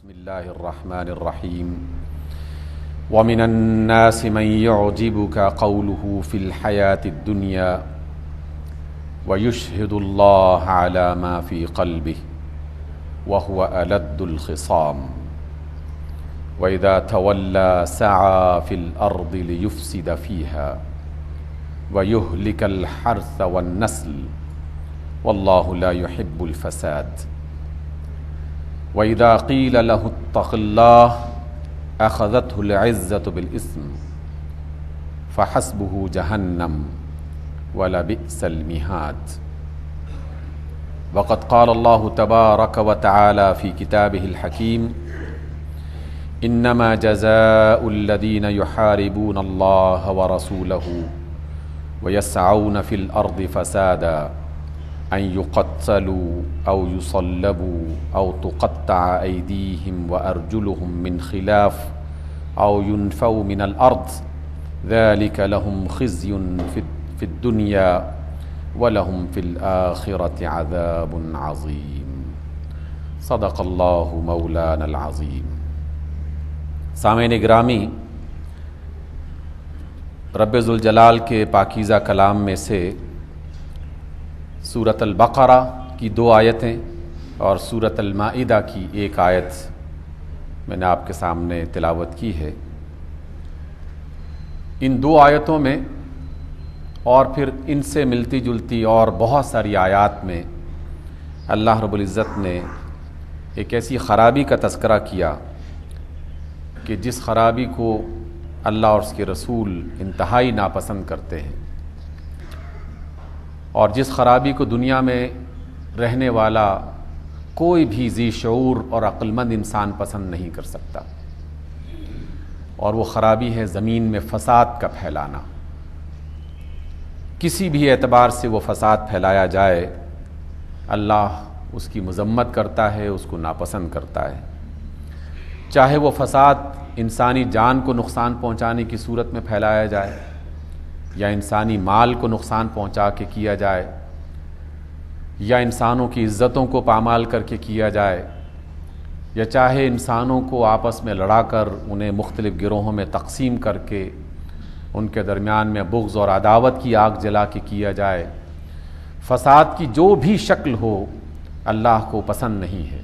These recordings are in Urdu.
بسم الله الرحمن الرحيم ومن الناس من يعجبك قوله في الحياة الدنيا ويشهد الله على ما في قلبه وهو ألد الخصام وإذا تولى سعى في الأرض ليفسد فيها ويهلك الحرث والنسل والله لا يحب الفساد وإذا قيل له اتق الله أخذته العزة بالإثم فحسبه جهنم ولبئس المهاد وقد قال الله تبارك وتعالى في كتابه الحكيم إنما جزاء الذين يحاربون الله ورسوله ويسعون في الأرض فسادا أن يقتلوا أو يصلبوا أو تقطع أيديهم وأرجلهم من خلاف أو ينفوا من الأرض ذلك لهم خزي في الدنيا ولهم في الآخرة عذاب عظيم صدق الله مولانا العظيم۔ سامعین گرامی، رب ذوالجلال کے پاکیزہ کلام میں سے سورۃ البقرہ کی 2 آیتیں اور سورۃ المائدہ کی 1 آیت میں نے آپ کے سامنے تلاوت کی ہے۔ ان 2 آیتوں میں اور پھر ان سے ملتی جلتی اور بہت ساری آیات میں اللہ رب العزت نے ایک ایسی خرابی کا تذکرہ کیا کہ جس خرابی کو اللہ اور اس کے رسول انتہائی ناپسند کرتے ہیں، اور جس خرابی کو دنیا میں رہنے والا کوئی بھی ذی شعور اور عقل مند انسان پسند نہیں کر سکتا، اور وہ خرابی ہے زمین میں فساد کا پھیلانا۔ کسی بھی اعتبار سے وہ فساد پھیلایا جائے، اللہ اس کی مذمت کرتا ہے، اس کو ناپسند کرتا ہے، چاہے وہ فساد انسانی جان کو نقصان پہنچانے کی صورت میں پھیلایا جائے یا انسانی مال کو نقصان پہنچا کے کیا جائے یا انسانوں کی عزتوں کو پامال کر کے کیا جائے، یا چاہے انسانوں کو آپس میں لڑا کر انہیں مختلف گروہوں میں تقسیم کر کے ان کے درمیان میں بغض اور عداوت کی آگ جلا کے کیا جائے، فساد کی جو بھی شکل ہو اللہ کو پسند نہیں ہے،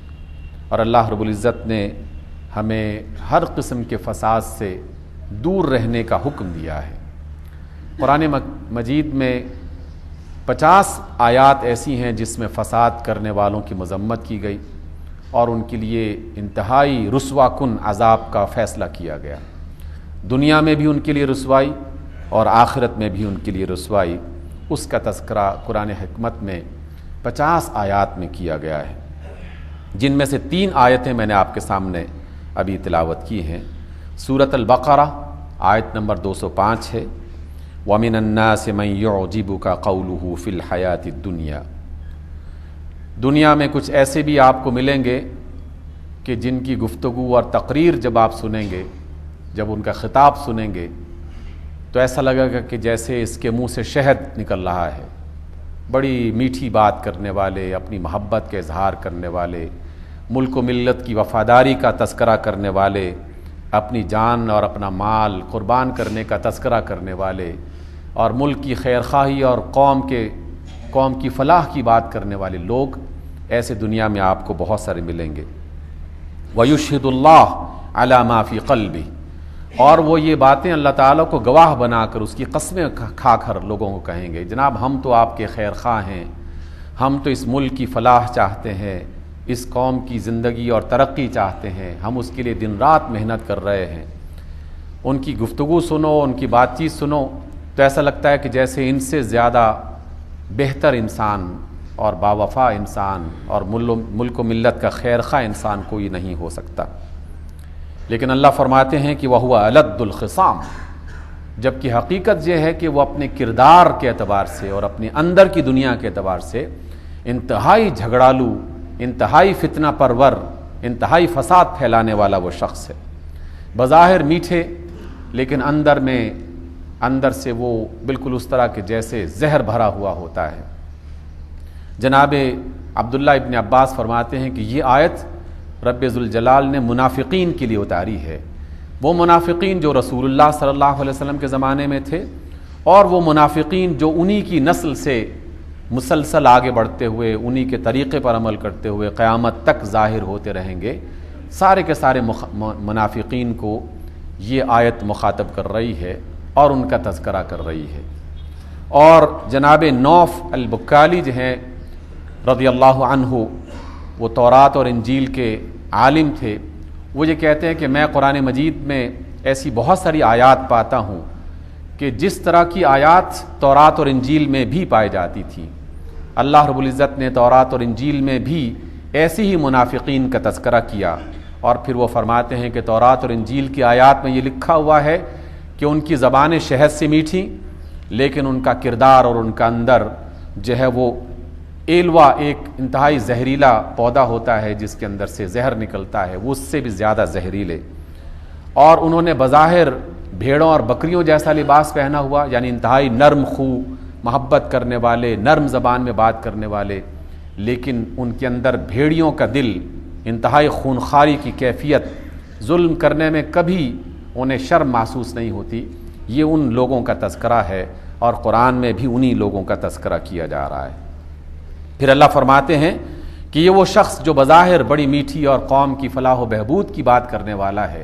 اور اللہ رب العزت نے ہمیں ہر قسم کے فساد سے دور رہنے کا حکم دیا ہے۔ قرآن مجید میں 50 آیات ایسی ہیں جس میں فساد کرنے والوں کی مذمت کی گئی اور ان کے لیے انتہائی رسوا کن عذاب کا فیصلہ کیا گیا۔ دنیا میں بھی ان کے لیے رسوائی اور آخرت میں بھی ان کے لیے رسوائی، اس کا تذکرہ قرآن حکمت میں 50 آیات میں کیا گیا ہے، جن میں سے 3 آیتیں میں نے آپ کے سامنے ابھی تلاوت کی ہیں۔ سورۃ البقرہ آیت نمبر 205 ہے، وَمِنَ النَّاسِ مَن يُعْجِبُكَ قَوْلُهُ فِي الْحَيَاةِ الدُّنْيَا۔ دنیا میں کچھ ایسے بھی آپ کو ملیں گے کہ جن کی گفتگو اور تقریر جب آپ سنیں گے، جب ان کا خطاب سنیں گے تو ایسا لگے گا کہ جیسے اس کے منہ سے شہد نکل رہا ہے۔ بڑی میٹھی بات کرنے والے، اپنی محبت کا اظہار کرنے والے، ملک و ملت کی وفاداری کا تذکرہ کرنے والے، اپنی جان اور اپنا مال قربان کرنے کا تذکرہ کرنے والے، اور ملک کی خیرخواہی اور قوم کی فلاح کی بات کرنے والے لوگ ایسے دنیا میں آپ کو بہت سارے ملیں گے۔ وَيُشْهِدُ اللَّهُ عَلَى مَا فِي قَلْبِهِ، اور وہ یہ باتیں اللہ تعالیٰ کو گواہ بنا کر اس کی قسمیں کھا کر لوگوں کو کہیں گے، جناب ہم تو آپ کے خیر خواہ ہیں، ہم تو اس ملک کی فلاح چاہتے ہیں، اس قوم کی زندگی اور ترقی چاہتے ہیں، ہم اس کے لیے دن رات محنت کر رہے ہیں۔ ان کی گفتگو سنو، ان کی بات چیت سنو تو ایسا لگتا ہے کہ جیسے ان سے زیادہ بہتر انسان اور باوفا انسان اور ملک و ملت کا خیر خواہ انسان کوئی نہیں ہو سکتا۔ لیکن اللہ فرماتے ہیں کہ وَهُوَ أَلَدُّ الْخِصَامِ، جبکہ حقیقت یہ ہے کہ وہ اپنے کردار کے اعتبار سے اور اپنے اندر کی دنیا کے اعتبار سے انتہائی جھگڑالو، انتہائی فتنہ پرور، انتہائی فساد پھیلانے والا وہ شخص ہے۔ بظاہر میٹھے لیکن اندر سے وہ بالکل اس طرح کے جیسے زہر بھرا ہوا ہوتا ہے۔ جناب عبداللہ ابن عباس فرماتے ہیں کہ یہ آیت رب ذوالجلال نے منافقین کے لیے اتاری ہے، وہ منافقین جو رسول اللہ صلی اللہ علیہ وسلم کے زمانے میں تھے، اور وہ منافقین جو انہی کی نسل سے مسلسل آگے بڑھتے ہوئے انہی کے طریقے پر عمل کرتے ہوئے قیامت تک ظاہر ہوتے رہیں گے، سارے کے سارے منافقین کو یہ آیت مخاطب کر رہی ہے اور ان کا تذکرہ کر رہی ہے۔ اور جناب نوف البکالی جو ہیں رضی اللہ عنہ، وہ تورات اور انجیل کے عالم تھے، وہ یہ کہتے ہیں کہ میں قرآن مجید میں ایسی بہت ساری آیات پاتا ہوں کہ جس طرح کی آیات تورات اور انجیل میں بھی پائی جاتی تھی، اللہ رب العزت نے تورات اور انجیل میں بھی ایسی ہی منافقین کا تذکرہ کیا، اور پھر وہ فرماتے ہیں کہ تورات اور انجیل کی آیات میں یہ لکھا ہوا ہے کہ ان کی زبانیں شہد سے میٹھی، لیکن ان کا کردار اور ان کا اندر جو ہے وہ ایلوا، ایک انتہائی زہریلا پودا ہوتا ہے جس کے اندر سے زہر نکلتا ہے، وہ اس سے بھی زیادہ زہریلے۔ اور انہوں نے بظاہر بھیڑوں اور بکریوں جیسا لباس پہنا ہوا، یعنی انتہائی نرم خو، محبت کرنے والے، نرم زبان میں بات کرنے والے، لیکن ان کے اندر بھیڑیوں کا دل، انتہائی خونخواری کی کیفیت، ظلم کرنے میں کبھی انہیں شرم محسوس نہیں ہوتی۔ یہ ان لوگوں کا تذکرہ ہے، اور قرآن میں بھی انہی لوگوں کا تذکرہ کیا جا رہا ہے۔ پھر اللہ فرماتے ہیں کہ یہ وہ شخص جو بظاہر بڑی میٹھی اور قوم کی فلاح و بہبود کی بات کرنے والا ہے،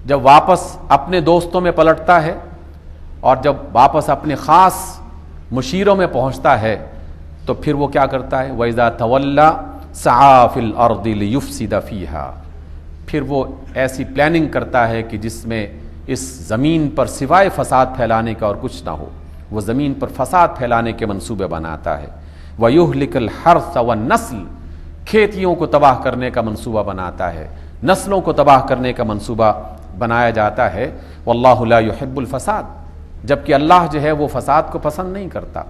جب واپس اپنے دوستوں میں پلٹتا ہے اور جب واپس اپنے خاص مشیروں میں پہنچتا ہے تو پھر وہ کیا کرتا ہے؟ وَإِذَا تَوَلَّى سَعَىٰ فِي الْأَرْضِ لِيُفْسِدَ فِيهَا، پھر وہ ایسی پلاننگ کرتا ہے کہ جس میں اس زمین پر سوائے فساد پھیلانے کا اور کچھ نہ ہو، وہ زمین پر فساد پھیلانے کے منصوبے بناتا ہے۔ وَيُهْلِكَ الْحَرْثَ وَالنَّسْلَ، کھیتیوں کو تباہ کرنے کا منصوبہ بناتا ہے، نسلوں کو تباہ کرنے کا منصوبہ بنایا جاتا ہے۔ وَاللَّهُ لَا يُحِبُّ الْفَسَادَ، جبکہ اللہ جو ہے وہ فساد کو پسند نہیں کرتا۔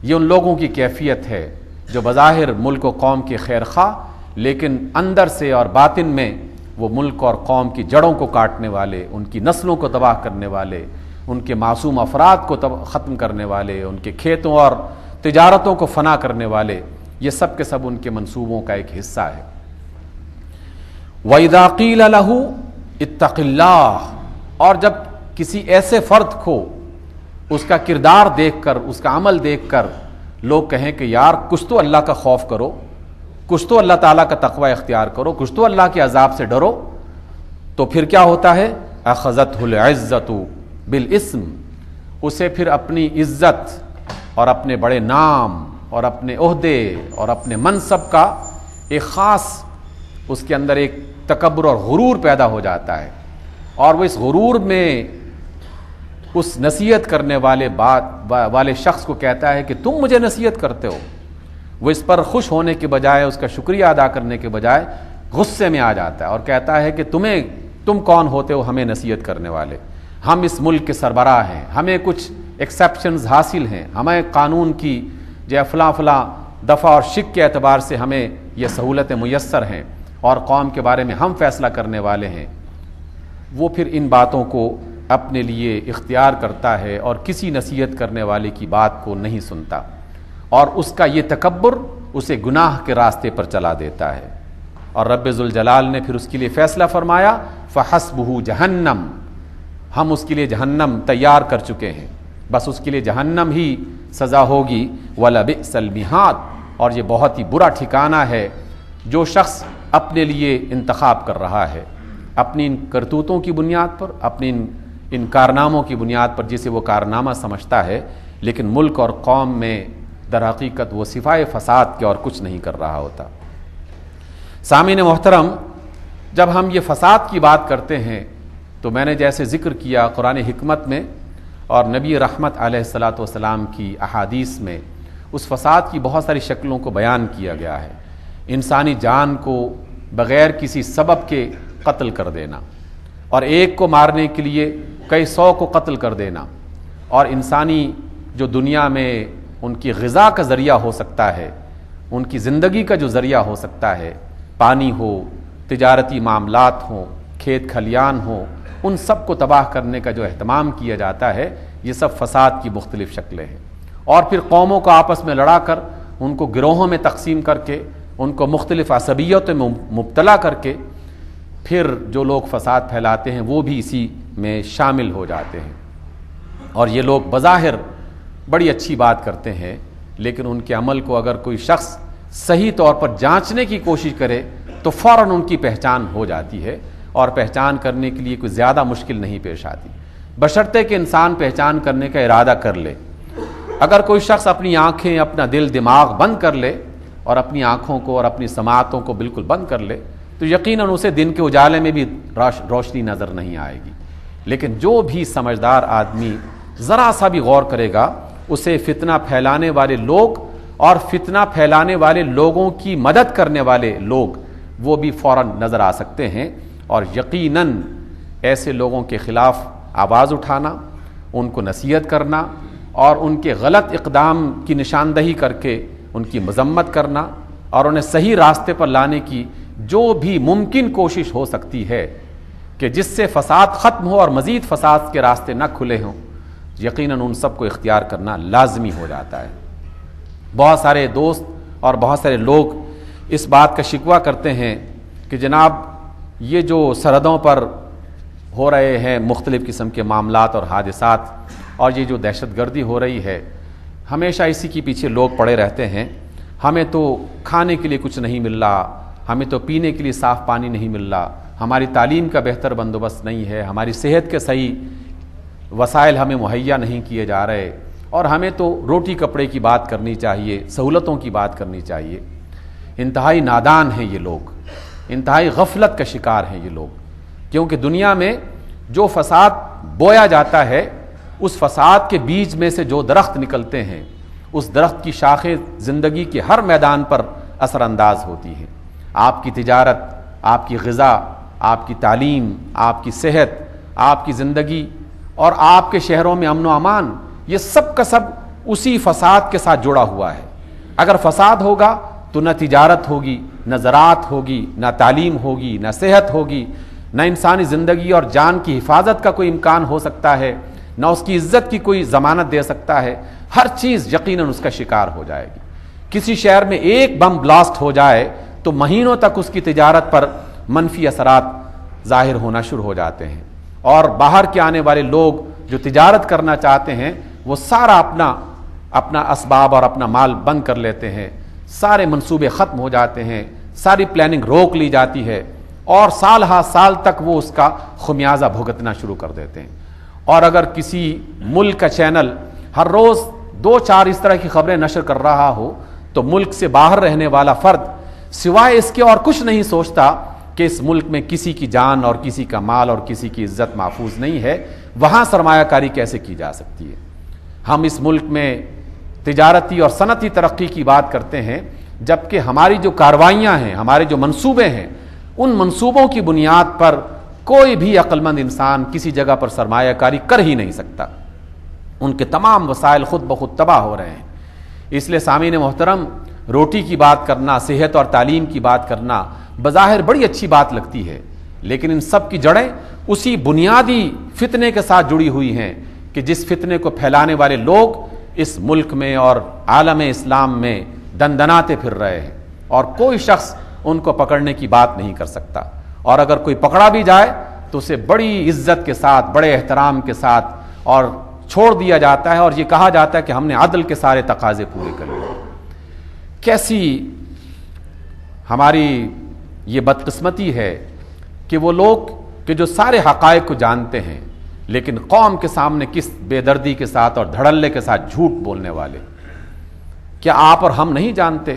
یہ ان لوگوں کی کیفیت ہے جو بظاہر ملک و قوم کے خیر خواہ، لیکن اندر سے اور باطن میں وہ ملک اور قوم کی جڑوں کو کاٹنے والے، ان کی نسلوں کو تباہ کرنے والے، ان کے معصوم افراد کو ختم کرنے والے، ان کے کھیتوں اور تجارتوں کو فنا کرنے والے، یہ سب کے سب ان کے منصوبوں کا ایک حصہ ہے۔ وَإِذَا قِيلَ لَهُ اتَّقِ اللَّهَ، اور جب کسی ایسے فرد کو اس کا کردار دیکھ کر، اس کا عمل دیکھ کر لوگ کہیں کہ یار کچھ تو اللہ کا خوف کرو، کچھ تو اللہ تعالیٰ کا تقوی اختیار کرو، کچھ تو اللہ کے عذاب سے ڈرو، تو پھر کیا ہوتا ہے؟ أَخَذَتْهُ الْعِزَّةُ بِالْإِثْمِ، اسے پھر اپنی عزت اور اپنے بڑے نام اور اپنے عہدے اور اپنے منصب کا ایک خاص، اس کے اندر ایک تکبر اور غرور پیدا ہو جاتا ہے، اور وہ اس غرور میں اس نصیحت کرنے والے شخص کو کہتا ہے کہ تم مجھے نصیحت کرتے ہو۔ وہ اس پر خوش ہونے کے بجائے، اس کا شکریہ ادا کرنے کے بجائے غصے میں آ جاتا ہے اور کہتا ہے کہ تم کون ہوتے ہو ہمیں نصیحت کرنے والے؟ ہم اس ملک کے سربراہ ہیں، ہمیں کچھ ایکسیپشنز حاصل ہیں، ہمیں قانون کی جو فلاں دفعہ اور شک کے اعتبار سے ہمیں یہ سہولتیں میسر ہیں، اور قوم کے بارے میں ہم فیصلہ کرنے والے ہیں۔ وہ پھر ان باتوں کو اپنے لیے اختیار کرتا ہے اور کسی نصیحت کرنے والے کی بات کو نہیں سنتا، اور اس کا یہ تکبر اسے گناہ کے راستے پر چلا دیتا ہے۔ اور رب ذوالجلال نے پھر اس کے لیے فیصلہ فرمایا فَحَسْبُهُ جہنم، ہم اس کے لیے جہنم تیار کر چکے ہیں، بس اس کے لیے جہنم ہی سزا ہوگی۔ وَلَبِئْسَ الْمِہَادُ، اور یہ بہت ہی برا ٹھکانہ ہے جو شخص اپنے لیے انتخاب کر رہا ہے، اپنی ان کرتوتوں کی بنیاد پر، اپنی ان کارناموں کی بنیاد پر جسے وہ کارنامہ سمجھتا ہے، لیکن ملک اور قوم میں در حقیقت وہ سفائے فساد کے اور کچھ نہیں کر رہا ہوتا۔ سامعین محترم، جب ہم یہ فساد کی بات کرتے ہیں تو میں نے جیسے ذکر کیا قرآن حکمت میں اور نبی رحمت علیہ الصلاۃ والسلام کی احادیث میں اس فساد کی بہت ساری شکلوں کو بیان کیا گیا ہے۔ انسانی جان کو بغیر کسی سبب کے قتل کر دینا، اور ایک کو مارنے کے لیے کئی سو کو قتل کر دینا، اور انسانی جو دنیا میں ان کی غذا کا ذریعہ ہو سکتا ہے، ان کی زندگی کا جو ذریعہ ہو سکتا ہے، پانی ہو، تجارتی معاملات ہوں، کھیت کھلیان ہوں، ان سب کو تباہ کرنے کا جو اہتمام کیا جاتا ہے، یہ سب فساد کی مختلف شکلیں ہیں۔ اور پھر قوموں کو آپس میں لڑا کر، ان کو گروہوں میں تقسیم کر کے ان کو مختلف عصبیتوں میں مبتلا کر کے پھر جو لوگ فساد پھیلاتے ہیں وہ بھی اسی میں شامل ہو جاتے ہیں. اور یہ لوگ بظاہر بڑی اچھی بات کرتے ہیں، لیکن ان کے عمل کو اگر کوئی شخص صحیح طور پر جانچنے کی کوشش کرے تو فوراً ان کی پہچان ہو جاتی ہے، اور پہچان کرنے کے لیے کوئی زیادہ مشکل نہیں پیش آتی، بشرطے کہ انسان پہچان کرنے کا ارادہ کر لے. اگر کوئی شخص اپنی آنکھیں، اپنا دل دماغ بند کر لے اور اپنی آنکھوں کو اور اپنی سماعتوں کو بالکل بند کر لے تو یقیناً اسے دن کے اجالے میں بھی روشنی نظر نہیں آئے گی. لیکن جو بھی سمجھدار آدمی ذرا سا بھی غور کرے گا اسے فتنہ پھیلانے والے لوگ اور فتنہ پھیلانے والے لوگوں کی مدد کرنے والے لوگ وہ بھی فوراً نظر آ سکتے ہیں. اور یقیناً ایسے لوگوں کے خلاف آواز اٹھانا، ان کو نصیحت کرنا اور ان کے غلط اقدام کی نشاندہی کر کے ان کی مذمت کرنا اور انہیں صحیح راستے پر لانے کی جو بھی ممکن کوشش ہو سکتی ہے کہ جس سے فساد ختم ہو اور مزید فساد کے راستے نہ کھلے ہوں، یقیناً ان سب کو اختیار کرنا لازمی ہو جاتا ہے. بہت سارے دوست اور بہت سارے لوگ اس بات کا شکوہ کرتے ہیں کہ جناب یہ جو سرحدوں پر ہو رہے ہیں مختلف قسم کے معاملات اور حادثات اور یہ جو دہشت گردی ہو رہی ہے، ہمیشہ اسی کے پیچھے لوگ پڑے رہتے ہیں. ہمیں تو کھانے کے لیے کچھ نہیں مل رہا، ہمیں تو پینے کے لیے صاف پانی نہیں مل رہا، ہماری تعلیم کا بہتر بندوبست نہیں ہے، ہماری صحت کے صحیح وسائل ہمیں مہیا نہیں کیے جا رہے، اور ہمیں تو روٹی کپڑے کی بات کرنی چاہیے، سہولتوں کی بات کرنی چاہیے. انتہائی نادان ہیں یہ لوگ، انتہائی غفلت کا شکار ہیں یہ لوگ، کیونکہ دنیا میں جو فساد بویا جاتا ہے اس فساد کے بیج میں سے جو درخت نکلتے ہیں اس درخت کی شاخیں زندگی کے ہر میدان پر اثر انداز ہوتی ہیں. آپ کی تجارت، آپ کی غذا، آپ کی تعلیم، آپ کی صحت، آپ کی زندگی اور آپ کے شہروں میں امن و امان، یہ سب کا سب اسی فساد کے ساتھ جڑا ہوا ہے. اگر فساد ہوگا تو نہ تجارت ہوگی، نہ زراعت ہوگی، نہ تعلیم ہوگی، نہ صحت ہوگی، نہ انسانی زندگی اور جان کی حفاظت کا کوئی امکان ہو سکتا ہے، نہ اس کی عزت کی کوئی ضمانت دے سکتا ہے. ہر چیز یقیناً اس کا شکار ہو جائے گی. کسی شہر میں ایک بم بلاسٹ ہو جائے تو مہینوں تک اس کی تجارت پر منفی اثرات ظاہر ہونا شروع ہو جاتے ہیں، اور باہر کے آنے والے لوگ جو تجارت کرنا چاہتے ہیں وہ سارا اپنا اسباب اور اپنا مال بند کر لیتے ہیں، سارے منصوبے ختم ہو جاتے ہیں، ساری پلاننگ روک لی جاتی ہے، اور سال ہا سال تک وہ اس کا خمیازہ بھگتنا شروع کر دیتے ہیں. اور اگر کسی ملک کا چینل ہر روز 2-4 اس طرح کی خبریں نشر کر رہا ہو تو ملک سے باہر رہنے والا فرد سوائے اس کے اور کچھ نہیں سوچتا کہ اس ملک میں کسی کی جان اور کسی کا مال اور کسی کی عزت محفوظ نہیں ہے، وہاں سرمایہ کاری کیسے کی جا سکتی ہے. ہم اس ملک میں تجارتی اور صنعتی ترقی کی بات کرتے ہیں، جبکہ ہماری جو کارروائیاں ہیں، ہمارے جو منصوبے ہیں، ان منصوبوں کی بنیاد پر کوئی بھی عقل مند انسان کسی جگہ پر سرمایہ کاری کر ہی نہیں سکتا. ان کے تمام وسائل خود بخود تباہ ہو رہے ہیں. اس لیے سامعین محترم، روٹی کی بات کرنا، صحت اور تعلیم کی بات کرنا بظاہر بڑی اچھی بات لگتی ہے، لیکن ان سب کی جڑیں اسی بنیادی فتنے کے ساتھ جڑی ہوئی ہیں کہ جس فتنے کو پھیلانے والے لوگ اس ملک میں اور عالم اسلام میں دندناتے پھر رہے ہیں، اور کوئی شخص ان کو پکڑنے کی بات نہیں کر سکتا. اور اگر کوئی پکڑا بھی جائے تو اسے بڑی عزت کے ساتھ، بڑے احترام کے ساتھ اور چھوڑ دیا جاتا ہے، اور یہ کہا جاتا ہے کہ ہم نے عدل کے سارے تقاضے پورے کر لیے. کیسی ہماری یہ بدقسمتی ہے کہ وہ لوگ کہ جو سارے حقائق کو جانتے ہیں لیکن قوم کے سامنے کس بے دردی کے ساتھ اور دھڑلے کے ساتھ جھوٹ بولنے والے. کیا آپ اور ہم نہیں جانتے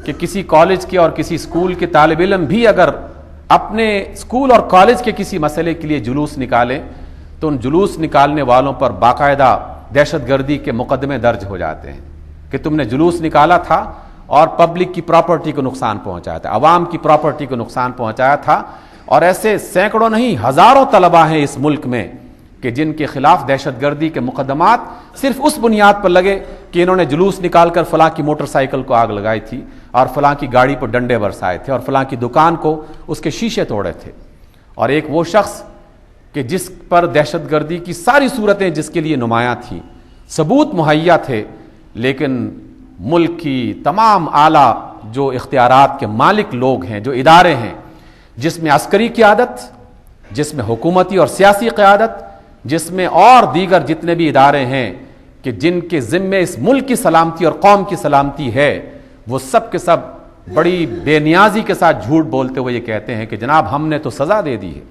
کہ کسی کالج کے اور کسی اسکول کے طالب علم بھی اگر اپنے اسکول اور کالج کے کسی مسئلے کے لیے جلوس نکالیں تو ان جلوس نکالنے والوں پر باقاعدہ دہشت گردی کے مقدمے درج ہو جاتے ہیں کہ تم نے جلوس نکالا تھا اور پبلک کی پراپرٹی کو نقصان پہنچایا تھا، عوام کی پراپرٹی کو نقصان پہنچایا تھا. اور ایسے سینکڑوں نہیں ہزاروں طلباء ہیں اس ملک میں کہ جن کے خلاف دہشت گردی کے مقدمات صرف اس بنیاد پر لگے کہ انہوں نے جلوس نکال کر فلاں کی موٹر سائیکل کو آگ لگائی تھی اور فلاں کی گاڑی پر ڈنڈے برسائے تھے اور فلاں کی دکان کو اس کے شیشے توڑے تھے. اور ایک وہ شخص کہ جس پر دہشت گردی کی ساری صورتیں جس کے لیے نمایاں تھیں، ثبوت مہیا تھے، لیکن ملک کی تمام اعلیٰ جو اختیارات کے مالک لوگ ہیں، جو ادارے ہیں، جس میں عسکری قیادت، جس میں حکومتی اور سیاسی قیادت، جس میں اور دیگر جتنے بھی ادارے ہیں کہ جن کے ذمے اس ملک کی سلامتی اور قوم کی سلامتی ہے، وہ سب کے سب بڑی بے نیازی کے ساتھ جھوٹ بولتے ہوئے یہ کہتے ہیں کہ جناب ہم نے تو سزا دے دی ہے،